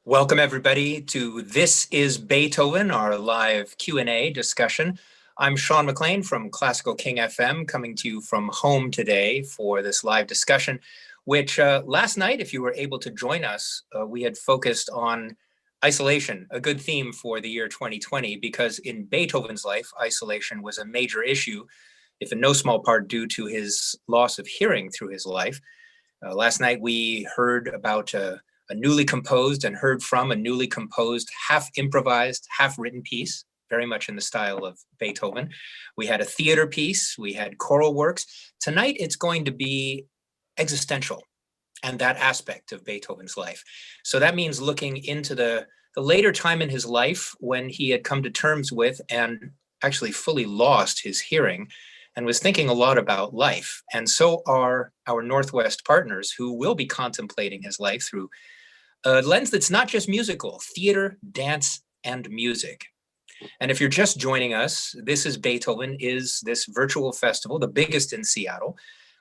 Welcome everybody to This is Beethoven, our live Q&A discussion. I'm Sean MacLean from Classical King FM, coming to you from home today for this live discussion, which last night, if you were able to join us, we had focused on isolation, a good theme for the year 2020, because in Beethoven's life, isolation was a major issue, if in no small part due to his loss of hearing through his life. Last night, we heard about a newly composed and heard from a newly composed, half improvised, half written piece, very much in the style of Beethoven. We had a theater piece, we had choral works. Tonight it's going to be existential and that aspect of Beethoven's life. So that means looking into the later time in his life when he had come to terms with and actually fully lost his hearing and was thinking a lot about life. And so are our Northwest partners who will be contemplating his life through a lens that's not just musical, theater, dance, and music. And if you're just joining us, This is Beethoven is this virtual festival, the biggest in Seattle,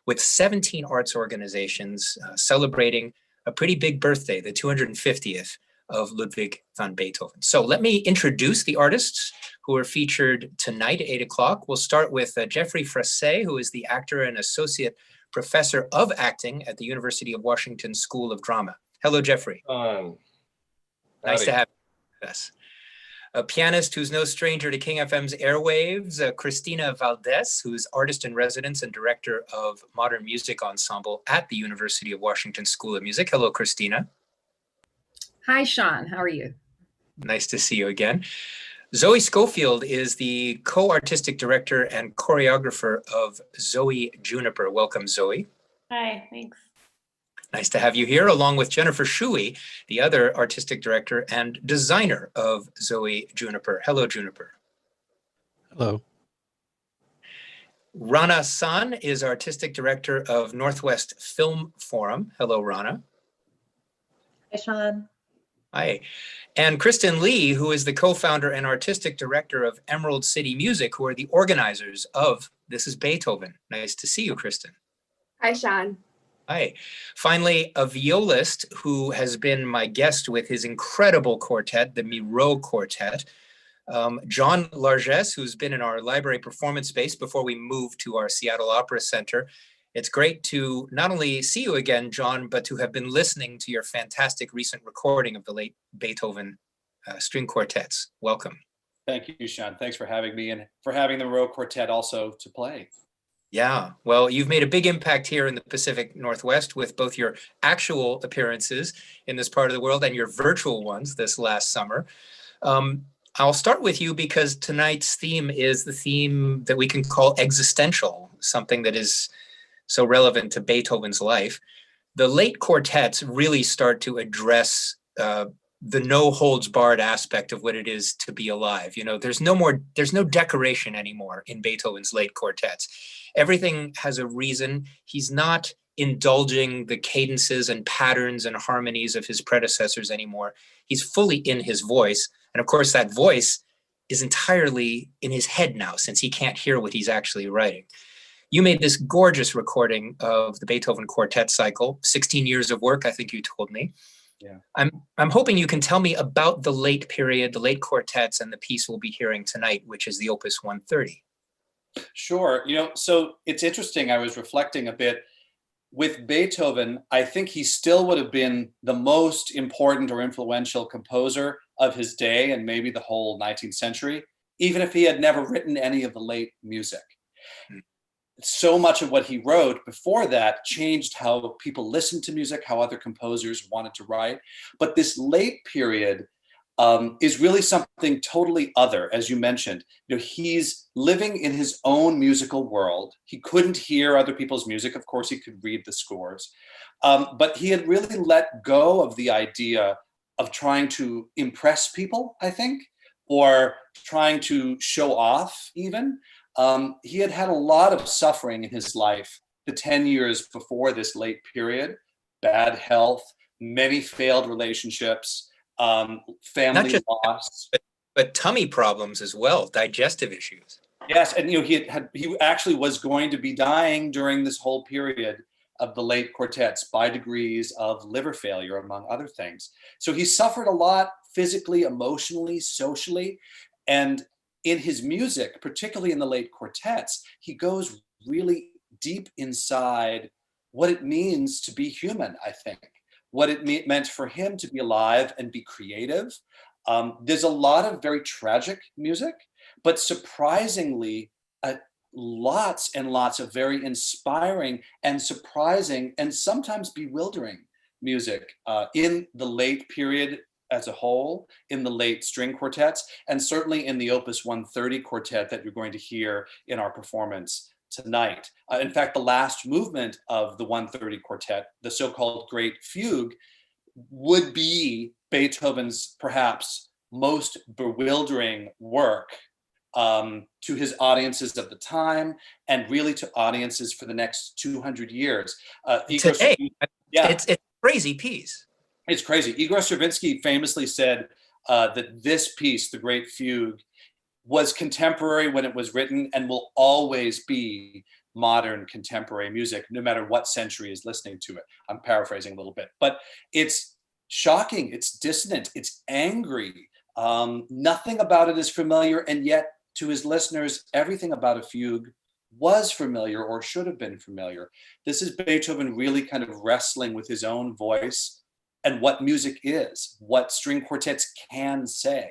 with 17 arts organizations celebrating a pretty big birthday, the 250th of Ludwig van Beethoven. So let me introduce the artists who are featured tonight at 8 o'clock. We'll start with Jeffrey Frasset, who is the actor and associate professor of acting at the University of Washington School of Drama. Hello, Jeffrey. Nice to have you with us. A pianist who's no stranger to King FM's airwaves, Christina Valdez, who's artist in residence and director of Modern Music Ensemble at the University of Washington School of Music. Hello, Christina. Hi, Sean. How are you? Nice to see you again. Zoe Schofield is the co-artistic director and choreographer of Zoe Juniper. Welcome, Zoe. Hi, thanks. Nice to have you here, along with Jennifer Shuey, the other artistic director and designer of Zoe Juniper. Hello, Juniper. Hello. Rana San is artistic director of Northwest Film Forum. Hello, Rana. Hi, Sean. Hi. And Kristen Lee, who is the co-founder and artistic director of Emerald City Music, who are the organizers of This is Beethoven. Nice to see you, Kristen. Hi, Sean. Hi. Finally, a violist who has been my guest with his incredible quartet, the Miro Quartet, John Largesse, who's been in our library performance space before we moved to our Seattle Opera Center. It's great to not only see you again, John, but to have been listening to your fantastic recent recording of the late Beethoven string quartets. Welcome. Thank you, Sean. Thanks for having me and for having the Miro Quartet also to play. Yeah, well, you've made a big impact here in the Pacific Northwest with both your actual appearances in this part of the world and your virtual ones this last summer. I'll start with you because tonight's theme is the theme that we can call existential, something that is so relevant to Beethoven's life. The late quartets really start to address the no holds barred aspect of what it is to be alive. You know, there's no decoration anymore in Beethoven's late quartets. Everything has a reason. He's not indulging the cadences and patterns and harmonies of his predecessors anymore. He's fully in his voice. And of course, that voice is entirely in his head now, since he can't hear what he's actually writing. You made this gorgeous recording of the Beethoven quartet cycle, 16 years of work, I think you told me. Yeah. I'm hoping you can tell me about the late period, the late quartets, and the piece we'll be hearing tonight, which is the Opus 130. Sure. So it's interesting. I was reflecting a bit with Beethoven. I think he still would have been the most important or influential composer of his day and maybe the whole 19th century, even if he had never written any of the late music. So much of what he wrote before that changed how people listened to music, how other composers wanted to write. But this late period is really something totally other, as you mentioned. He's living in his own musical world. He couldn't hear other people's music. Of course, he could read the scores. But he had really let go of the idea of trying to impress people, I think, or trying to show off even. He had had a lot of suffering in his life, the 10 years before this late period, bad health, many failed relationships, family loss. But tummy problems as well, digestive issues. Yes, and he actually was going to be dying during this whole period. of the late quartets by degrees of liver failure, among other things. So he suffered a lot physically, emotionally, socially. And in his music, particularly in the late quartets, he goes really deep inside what it means to be human, I think, what it meant for him to be alive and be creative. There's a lot of very tragic music, but surprisingly, lots and lots of very inspiring and surprising and sometimes bewildering music in the late period as a whole, in the late string quartets, and certainly in the Opus 130 quartet that you're going to hear in our performance tonight. In fact, the last movement of the 130 quartet, the so-called Great Fugue, would be Beethoven's perhaps most bewildering work to his audiences of the time, and really to audiences for the next 200 years. Today, it's a crazy piece. It's crazy. Igor Stravinsky famously said that this piece, The Great Fugue, was contemporary when it was written and will always be modern contemporary music, no matter what century is listening to it. I'm paraphrasing a little bit, but it's shocking, it's dissonant, it's angry. Nothing about it is familiar, and yet to his listeners, everything about a fugue was familiar or should have been familiar. This is Beethoven really kind of wrestling with his own voice and what music is, what string quartets can say.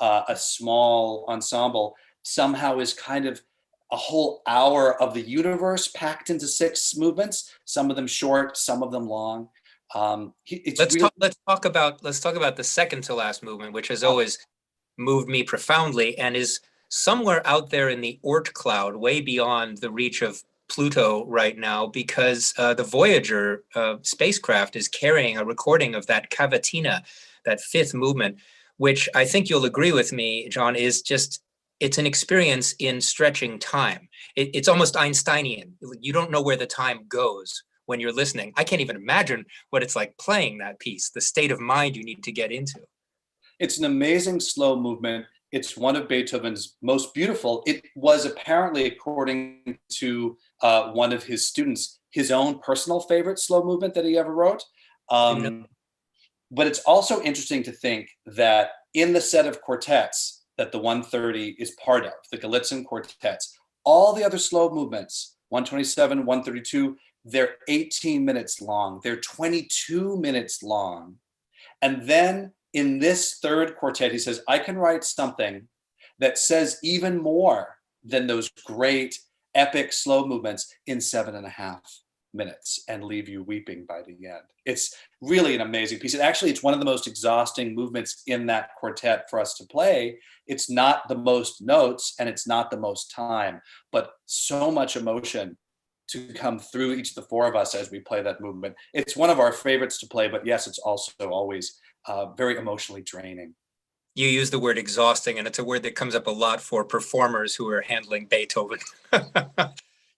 A small ensemble somehow is kind of a whole hour of the universe packed into 6 movements, some of them short, some of them long. Let's talk about the second to last movement, which has always moved me profoundly and is somewhere out there in the Oort cloud, way beyond the reach of Pluto right now, because the Voyager spacecraft is carrying a recording of that cavatina, that 5th movement, which I think you'll agree with me, John, is just, it's an experience in stretching time. It's almost Einsteinian. You don't know where the time goes when you're listening. I can't even imagine what it's like playing that piece, the state of mind you need to get into. It's an amazing slow movement. It's one of Beethoven's most beautiful. It was apparently, according to one of his students, his own personal favorite slow movement that he ever wrote. But it's also interesting to think that in the set of quartets that the 130 is part of, the Galitzin quartets, all the other slow movements, 127, 132, they're 18 minutes long. They're 22 minutes long. And then in this third quartet, he says, I can write something that says even more than those great epic slow movements in 7.5 minutes and leave you weeping by the end. It's really an amazing piece. It's one of the most exhausting movements in that quartet for us to play. It's not the most notes and it's not the most time, but so much emotion to come through each of the 4 of us as we play that movement. It's one of our favorites to play, but yes, it's also always very emotionally draining. You use the word exhausting, and it's a word that comes up a lot for performers who are handling Beethoven.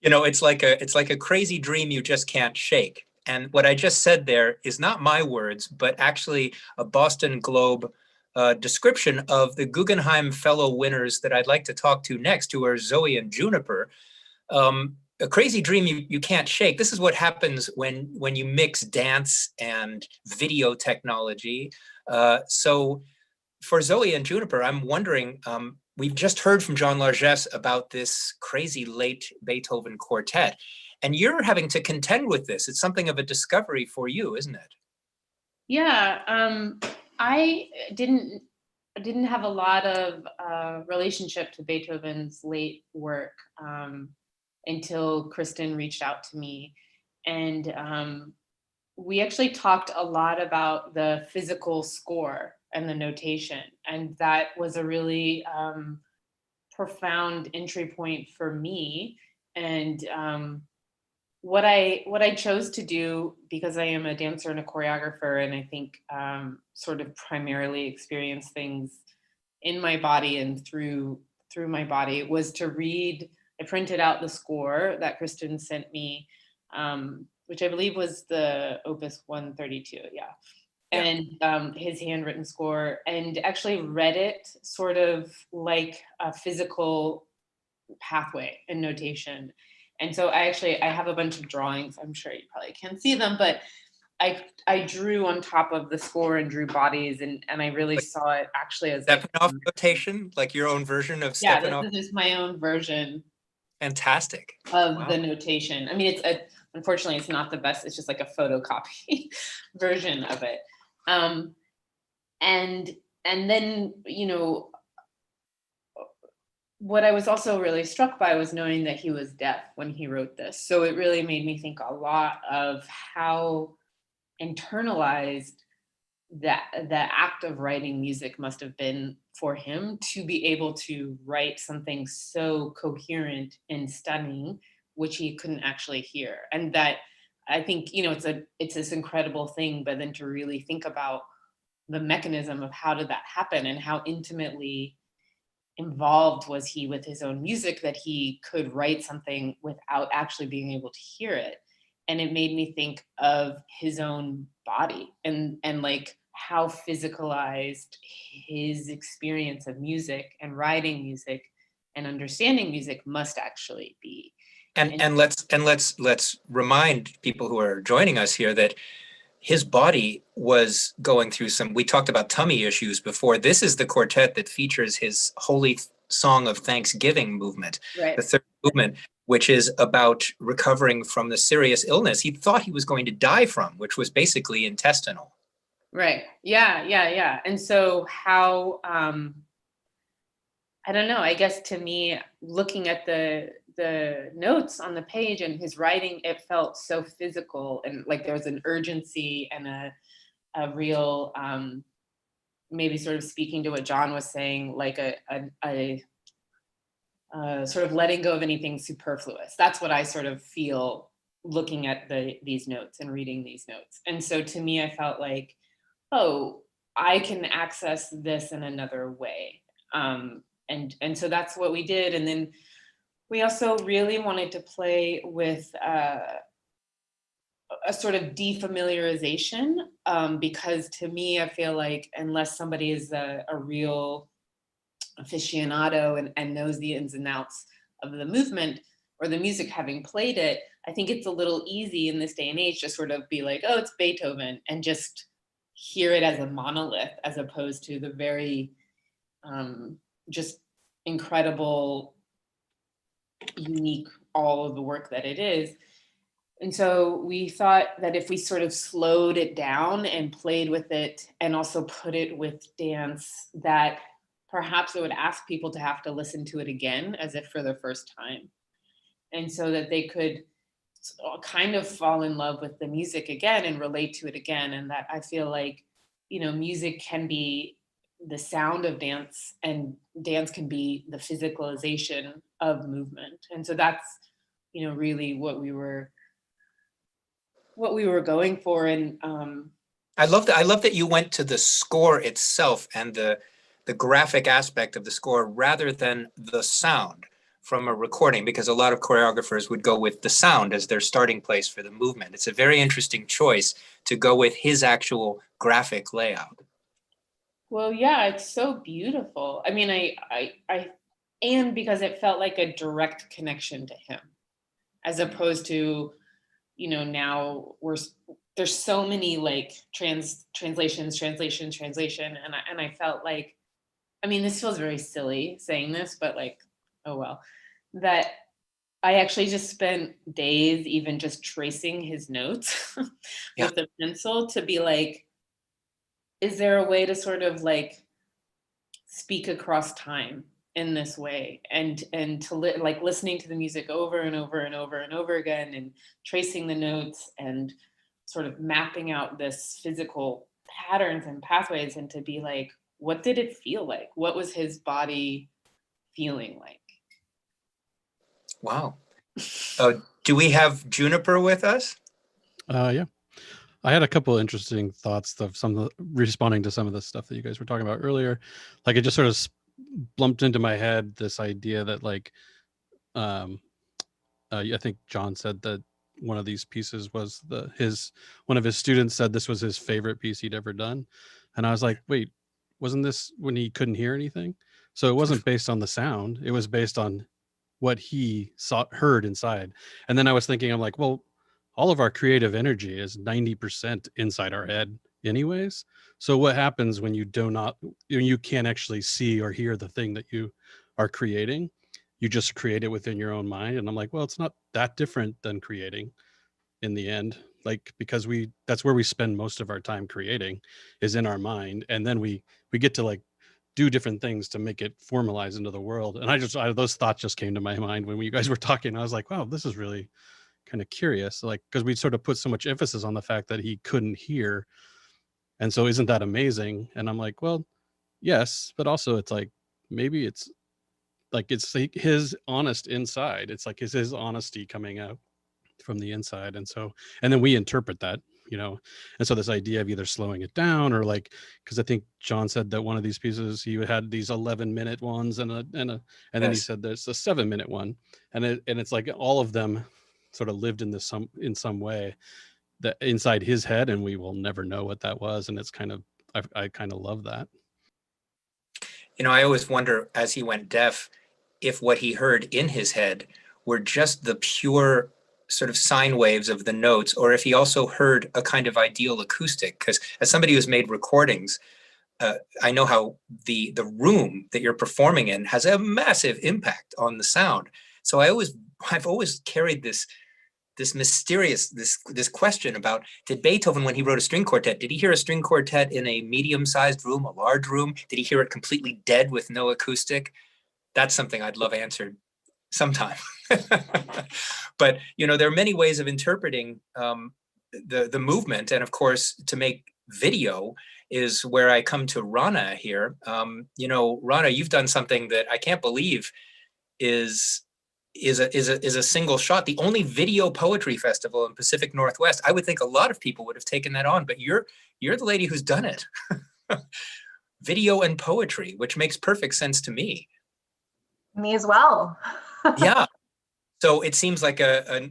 You know, it's like a crazy dream you just can't shake. And what I just said there is not my words, but actually a Boston Globe description of the Guggenheim Fellow winners that I'd like to talk to next, who are Zoe and Juniper. A crazy dream you can't shake. This is what happens when you mix dance and video technology. So for Zoe and Juniper, I'm wondering, we've just heard from John Largesse about this crazy late Beethoven quartet, and you're having to contend with this. It's something of a discovery for you, isn't it? Yeah, I didn't have a lot of relationship to Beethoven's late work until Kristen reached out to me, and we actually talked a lot about the physical score and the notation, and that was a really profound entry point for me. And what I chose to do, because I am a dancer and a choreographer, and I think sort of primarily experience things in my body and through my body, was to read. I printed out the score that Kristen sent me, which I believe was the Opus 132, yeah. And his handwritten score, and actually read it sort of like a physical pathway and notation. And so I have a bunch of drawings. I'm sure you probably can't see them, but I drew on top of the score and drew bodies, and I really saw it actually as like, Steppenwolf notation, like your own version of yeah, Steppenwolf. this is just my own version Fantastic. of Wow. the notation. I mean, unfortunately, it's not the best. It's just like a photocopy version of it. And then, you know, what I was also really struck by was knowing that he was deaf when he wrote this. So it really made me think a lot of how internalized that the act of writing music must have been for him to be able to write something so coherent and stunning, which he couldn't actually hear. And that, I think, you know, it's this incredible thing, but then to really think about the mechanism of how did that happen and how intimately involved was he with his own music that he could write something without actually being able to hear it. And it made me think of his own body and like how physicalized his experience of music and writing music and understanding music must actually be. And let's remind people who are joining us here that his body was going through we talked about tummy issues before. This is the quartet that features his Holy Song of Thanksgiving movement, Right. the third movement, which is about recovering from the serious illness he thought he was going to die from, which was basically intestinal. Right. Yeah. And so how, I don't know, I guess to me, looking at the notes on the page and his writing, it felt so physical and like there was an urgency and a real, maybe sort of speaking to what John was saying, like a sort of letting go of anything superfluous. That's what I sort of feel looking at these notes and reading these notes. And so to me, I felt like, oh, I can access this in another way. And so that's what we did. And then we also really wanted to play with a sort of defamiliarization, because to me, I feel like unless somebody is a real aficionado and knows the ins and outs of the movement or the music having played it, I think it's a little easy in this day and age to sort of be like, oh, it's Beethoven, and just hear it as a monolith, as opposed to the very just incredible, unique, all of the work that it is. And so we thought that if we sort of slowed it down and played with it and also put it with dance, that perhaps it would ask people to have to listen to it again as if for the first time. And so that they could kind of fall in love with the music again and relate to it again. And that I feel like, you know, music can be the sound of dance and dance can be the physicalization of movement. And so that's, you know, really what we were going for. And I love that you went to the score itself and the graphic aspect of the score rather than the sound from a recording, because a lot of choreographers would go with the sound as their starting place for the movement. It's a very interesting choice to go with his actual graphic layout. Well, yeah, it's so beautiful. I mean, I and because it felt like a direct connection to him, as opposed to, you know, now there's so many like translation, and I felt like, I mean, this feels very silly saying this, but like, oh well, that I actually just spent days even just tracing his notes with a pencil to be like, is there a way to sort of like speak across time in this way, and to like listening to the music over and over and over and over again and tracing the notes and sort of mapping out this physical patterns and pathways, and to be like, what did it feel like? What was his body feeling like? Wow. Do we have Juniper with us? Yeah. I had a couple of interesting thoughts of responding to some of the stuff that you guys were talking about earlier. Like it just sort of blumped into my head, this idea that like, I think John said that one of these pieces was one of his students said this was his favorite piece he'd ever done. And I was like, wait, wasn't this when he couldn't hear anything? So it wasn't based on the sound. It was based on what he heard inside. And then I was thinking, I'm like, well, all of our creative energy is 90% inside our head anyways. So what happens when you can't actually see or hear the thing that you are creating? You just create it within your own mind. And I'm like, well, it's not that different than creating in the end, like, because that's where we spend most of our time creating, is in our mind. And then we get to like do different things to make it formalize into the world. And those thoughts just came to my mind when you guys were talking. I was like, wow, this is really kind of curious, like, because we sort of put so much emphasis on the fact that he couldn't hear. And so isn't that amazing? And I'm like, well, yes, but also it's like, maybe it's like his honest inside. It's like his honesty coming out from the inside. And then we interpret that, and so this idea of either slowing it down or like, because I think John said that one of these pieces, he had these 11-minute ones and then he Yes. said there's a 7-minute one, and it's like all of them sort of lived in some way that inside his head, and we will never know what that was. And it's kind of, I kind of love that. I always wonder, as he went deaf, if what he heard in his head were just the pure sort of sine waves of the notes, or if he also heard a kind of ideal acoustic. Because as somebody who's made recordings, I know how the room that you're performing in has a massive impact on the sound. So I've always carried this mysterious, this question about, did Beethoven, when he wrote a string quartet, did he hear a string quartet in a medium-sized room, a large room? Did he hear it completely dead with no acoustic? That's something I'd love answered sometime. But there are many ways of interpreting the movement, and of course, to make video is where I come to Rana here. Rana, you've done something that I can't believe is a single shot. The only video poetry festival in Pacific Northwest. I would think a lot of people would have taken that on, but you're the lady who's done it. Video and poetry, which makes perfect sense to me. Me as well. Yeah. So it seems like a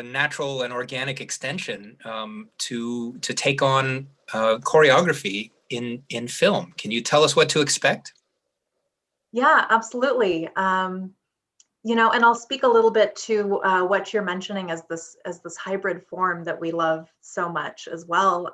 natural and organic extension to take on choreography in film. Can you tell us what to expect? Yeah, absolutely. And I'll speak a little bit to what you're mentioning as this hybrid form that we love so much as well.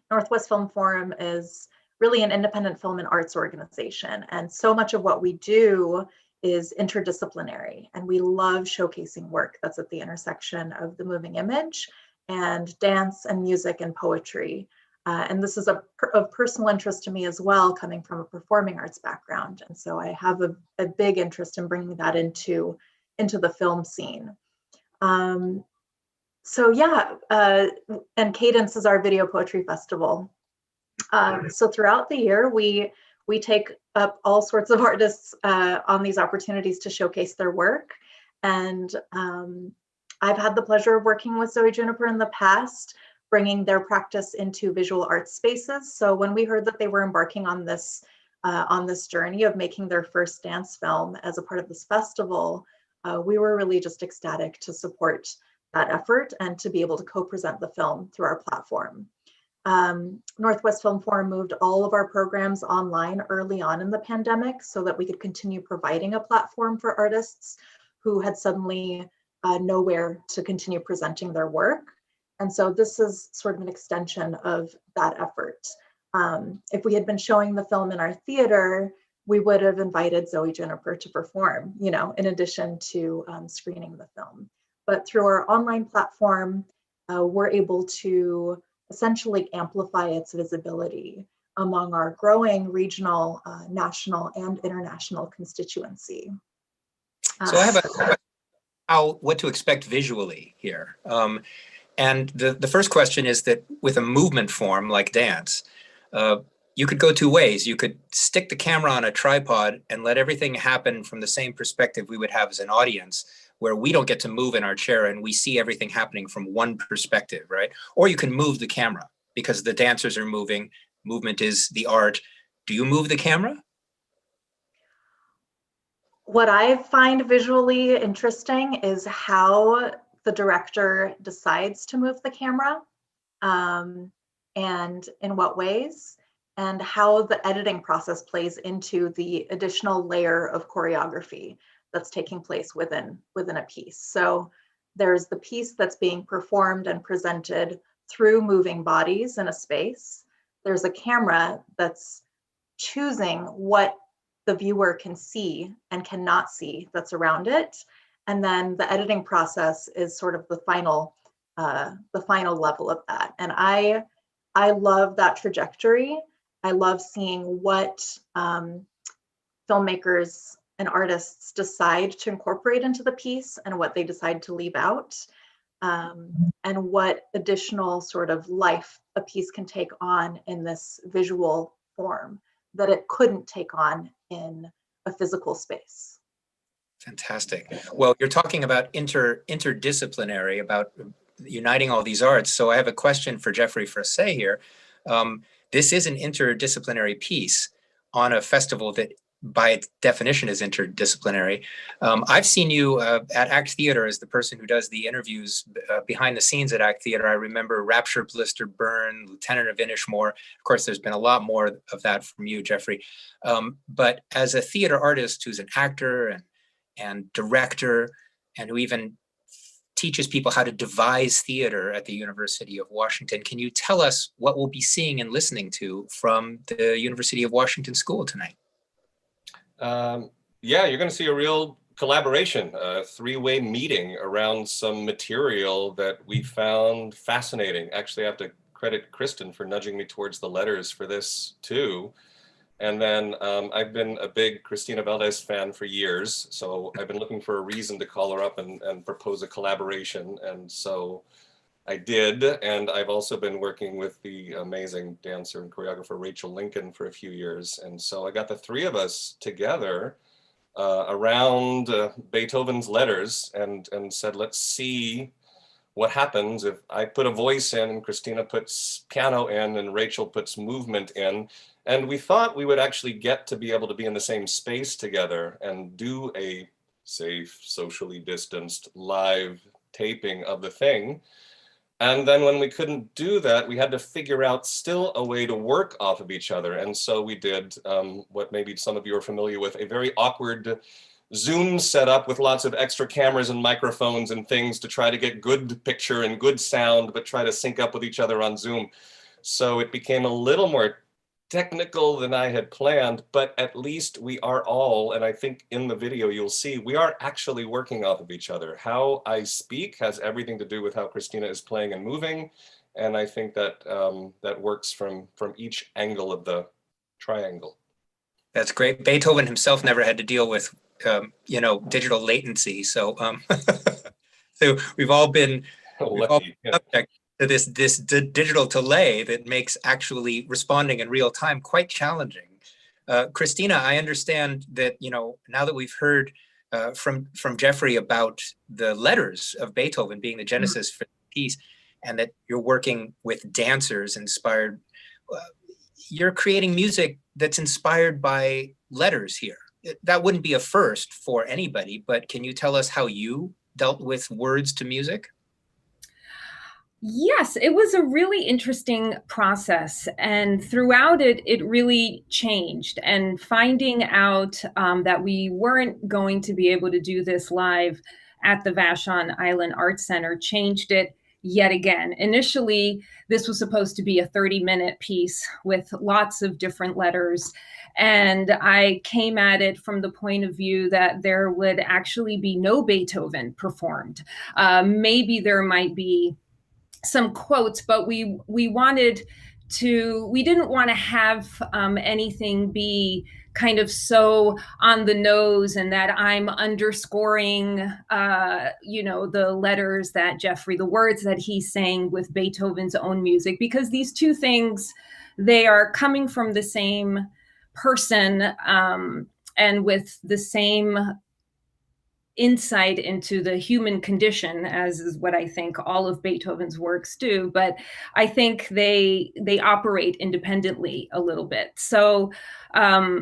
Northwest Film Forum is really an independent film and arts organization, and so much of what we do is interdisciplinary, and we love showcasing work that's at the intersection of the moving image and dance and music and poetry. And this is of personal interest to me as well, coming from a performing arts background. And so I have a big interest in bringing that into the film scene. And Cadence is our video poetry festival. So throughout the year, we take up all sorts of artists on these opportunities to showcase their work. And I've had the pleasure of working with Zoe Juniper in the past, bringing their practice into visual arts spaces. So when we heard that they were embarking on this journey of making their first dance film as a part of this festival, we were really just ecstatic to support that effort and to be able to co-present the film through our platform. Northwest Film Forum moved all of our programs online early on in the pandemic so that we could continue providing a platform for artists who had suddenly nowhere to continue presenting their work. And so this is sort of an extension of that effort. If we had been showing the film in our theater, we would have invited Zoe Juniper to perform, in addition to screening the film. But through our online platform, we're able to essentially amplify its visibility among our growing regional, national, and international constituency. So I have what to expect visually here. And the first question is that with a movement form like dance, you could go two ways. You could stick the camera on a tripod and let everything happen from the same perspective we would have as an audience, where we don't get to move in our chair and we see everything happening from one perspective, right? Or you can move the camera because the dancers are moving. Movement is the art. Do you move the camera? What I find visually interesting is how the director decides to move the camera, and in what ways, and how the editing process plays into the additional layer of choreography that's taking place within a piece. So there's the piece that's being performed and presented through moving bodies in a space. There's a camera that's choosing what the viewer can see and cannot see that's around it. And then the editing process is sort of the final level of that. And I love that trajectory. I love seeing what filmmakers and artists decide to incorporate into the piece and what they decide to leave out, and what additional sort of life a piece can take on in this visual form that it couldn't take on in a physical space. Fantastic. Well, you're talking about interdisciplinary, about uniting all these arts. So I have a question for Jeffrey Frasset here. This is an interdisciplinary piece on a festival that by its definition is interdisciplinary. I've seen you at Act Theater as the person who does the interviews behind the scenes at Act Theater. I remember Rapture, Blister, Burn, Lieutenant of Inishmore. Of course, there's been a lot more of that from you, Jeffrey. But as a theater artist who's an actor and director, and who even teaches people how to devise theater at the University of Washington, can you tell us what we'll be seeing and listening to from the University of Washington School tonight? Yeah, you're going to see a real collaboration, a three-way meeting around some material that we found fascinating. Actually, I have to credit Kristen for nudging me towards the letters for this too. And then I've been a big Cristina Valdez fan for years, so I've been looking for a reason to call her up and propose a collaboration. And so I did, and I've also been working with the amazing dancer and choreographer Rachel Lincoln for a few years. And so I got the three of us together around Beethoven's letters and said, let's see what happens if I put a voice in and Cristina puts piano in and Rachel puts movement in. And we thought we would actually get to be able to be in the same space together and do a safe, socially distanced live taping of the thing. And then when we couldn't do that, we had to figure out still a way to work off of each other. And so we did what maybe some of you are familiar with, a very awkward Zoom setup with lots of extra cameras and microphones and things to try to get good picture and good sound, but try to sync up with each other on Zoom. So it became a little more technical than I had planned, but at least we are all, and I think in the video you'll see, we are actually working off of each other. How I speak has everything to do with how Cristina is playing and moving, and I think that that works from each angle of the triangle. That's great. Beethoven himself never had to deal with, digital latency. So, so we've all been subject to this digital delay that makes actually responding in real time quite challenging. Cristina, I understand that, now that we've heard from Jeffrey about the letters of Beethoven being the genesis for the piece, and that you're working with dancers inspired, you're creating music that's inspired by letters here. That wouldn't be a first for anybody, but can you tell us how you dealt with words to music? Yes, it was a really interesting process. And throughout it, it really changed. And finding out that we weren't going to be able to do this live at the Vashon Island Arts Center changed it yet again. Initially, this was supposed to be a 30-minute piece with lots of different letters. And I came at it from the point of view that there would actually be no Beethoven performed. Maybe there might be some quotes, but we didn't want to have anything be kind of so on the nose and that I'm underscoring, the letters that Jeffrey, the words that he's saying with Beethoven's own music, because these two things, they are coming from the same person and with the same insight into the human condition, as is what I think all of Beethoven's works do. But I think they operate independently a little bit. So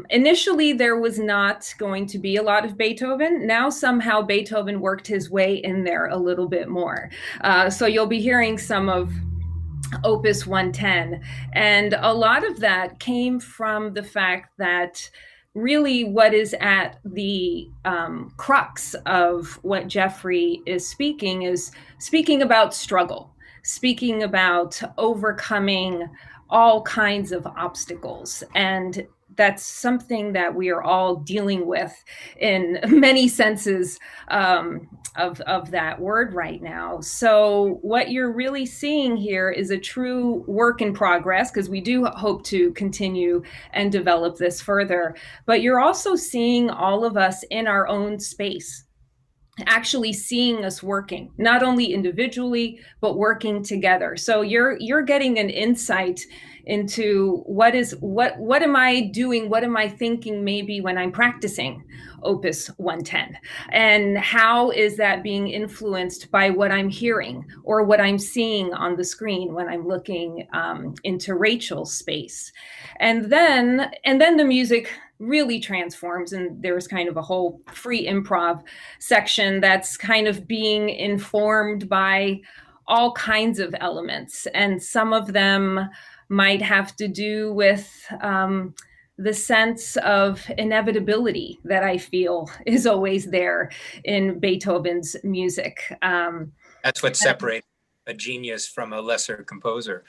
initially there was not going to be a lot of Beethoven. Now somehow Beethoven worked his way in there a little bit more. So you'll be hearing some of Opus 110. And a lot of that came from the fact that really what is at the crux of what Jeffrey is speaking about struggle, speaking about overcoming all kinds of obstacles. And that's something that we are all dealing with in many senses of that word right now. So what you're really seeing here is a true work in progress, because we do hope to continue and develop this further. But you're also seeing all of us in our own space, actually seeing us working, not only individually, but working together. So you're getting an insight into what am I doing, what am I thinking maybe when I'm practicing Opus 110, and how is that being influenced by what I'm hearing or what I'm seeing on the screen when I'm looking into Rachel's space. And then the music really transforms, and there's kind of a whole free improv section that's kind of being informed by all kinds of elements, and some of them might have to do with the sense of inevitability that I feel is always there in Beethoven's music. That's what separates a genius from a lesser composer.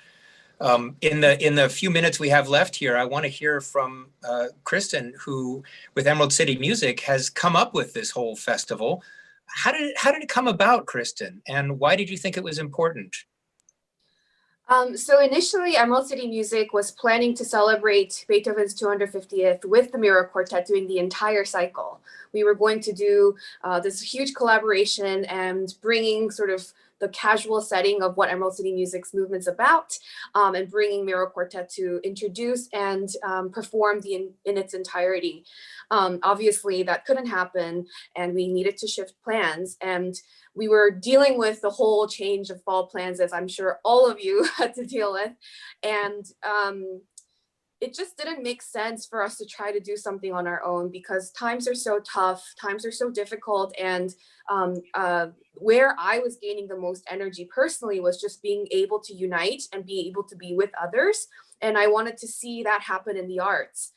In the few minutes we have left here, I want to hear from Kristen, who, with Emerald City Music, has come up with this whole festival. How did it come about, Kristen? And why did you think it was important? So initially, Emerald City Music was planning to celebrate Beethoven's 250th with the Mirror Quartet, doing the entire cycle. We were going to do this huge collaboration and bringing sort of the casual setting of what Emerald City Music's movement's about, and bringing Mirror Quartet to introduce and perform in its entirety. Obviously, that couldn't happen, and we needed to shift plans. And we were dealing with the whole change of fall plans, as I'm sure all of you had to deal with. And it just didn't make sense for us to try to do something on our own, because times are so tough, times are so difficult. And where I was gaining the most energy personally was just being able to unite and be able to be with others. And I wanted to see that happen in the arts.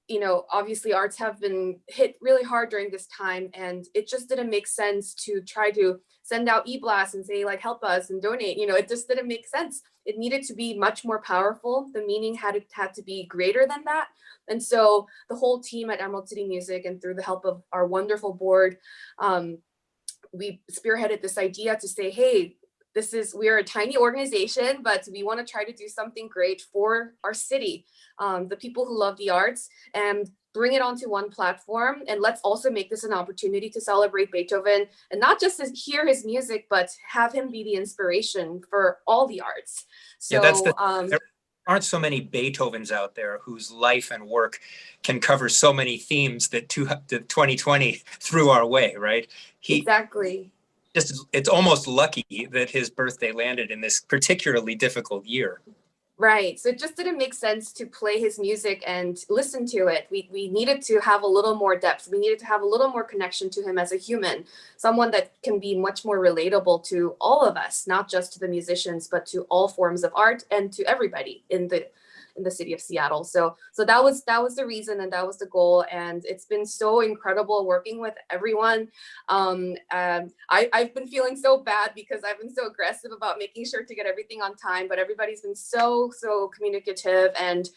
You know, obviously arts have been hit really hard during this time, and it just didn't make sense to try to send out e-blasts and say, like, help us and donate. You know, it just didn't make sense. It needed to be much more powerful. The meaning had to be greater than that. And so the whole team at Emerald City Music, and through the help of our wonderful board, we spearheaded this idea to say, hey, we're a tiny organization, but we want to try to do something great for our city, the people who love the arts, and bring it onto one platform. And let's also make this an opportunity to celebrate Beethoven, and not just to hear his music, but have him be the inspiration for all the arts. So yeah, there aren't so many Beethovens out there whose life and work can cover so many themes that 2020 threw our way, right? Exactly. It's almost lucky that his birthday landed in this particularly difficult year. Right. So it just didn't make sense to play his music and listen to it. We needed to have a little more depth. We needed to have a little more connection to him as a human, someone that can be much more relatable to all of us, not just to the musicians, but to all forms of art and to everybody in the city of Seattle. So that was the reason, and that was the goal. And it's been so incredible working with everyone. I've been feeling so bad because I've been so aggressive about making sure to get everything on time, but everybody's been so communicative, and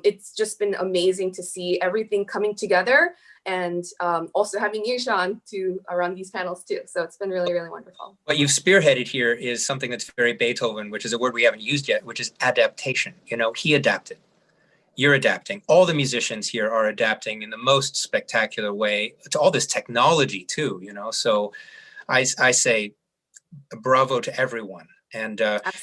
it's just been amazing to see everything coming together, and also having you, Sean, to run these panels too. So it's been really, really wonderful. What you've spearheaded here is something that's very Beethoven, which is a word we haven't used yet, which is adaptation. You know, he adapted. You're adapting. All the musicians here are adapting in the most spectacular way to all this technology too, you know. So I say bravo to everyone. And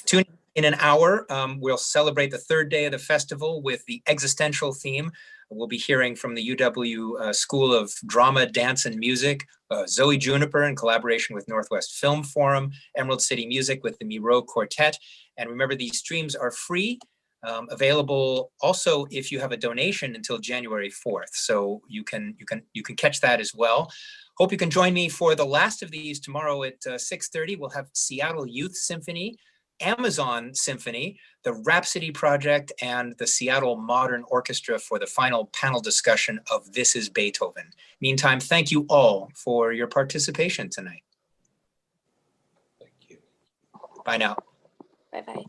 tune in an hour. We'll celebrate the third day of the festival with the existential theme. We'll be hearing from the UW School of Drama, Dance, and Music, Zoe Juniper in collaboration with Northwest Film Forum, Emerald City Music with the Mirror Quartet. And remember, these streams are free, available also if you have a donation until January 4th. So you can catch that as well. Hope you can join me for the last of these tomorrow at 6:30. We'll have Seattle Youth Symphony Amazon Symphony, the Rhapsody Project, and the Seattle Modern Orchestra for the final panel discussion of This is Beethoven. Meantime, thank you all for your participation tonight. Thank you. Bye now. Bye-bye.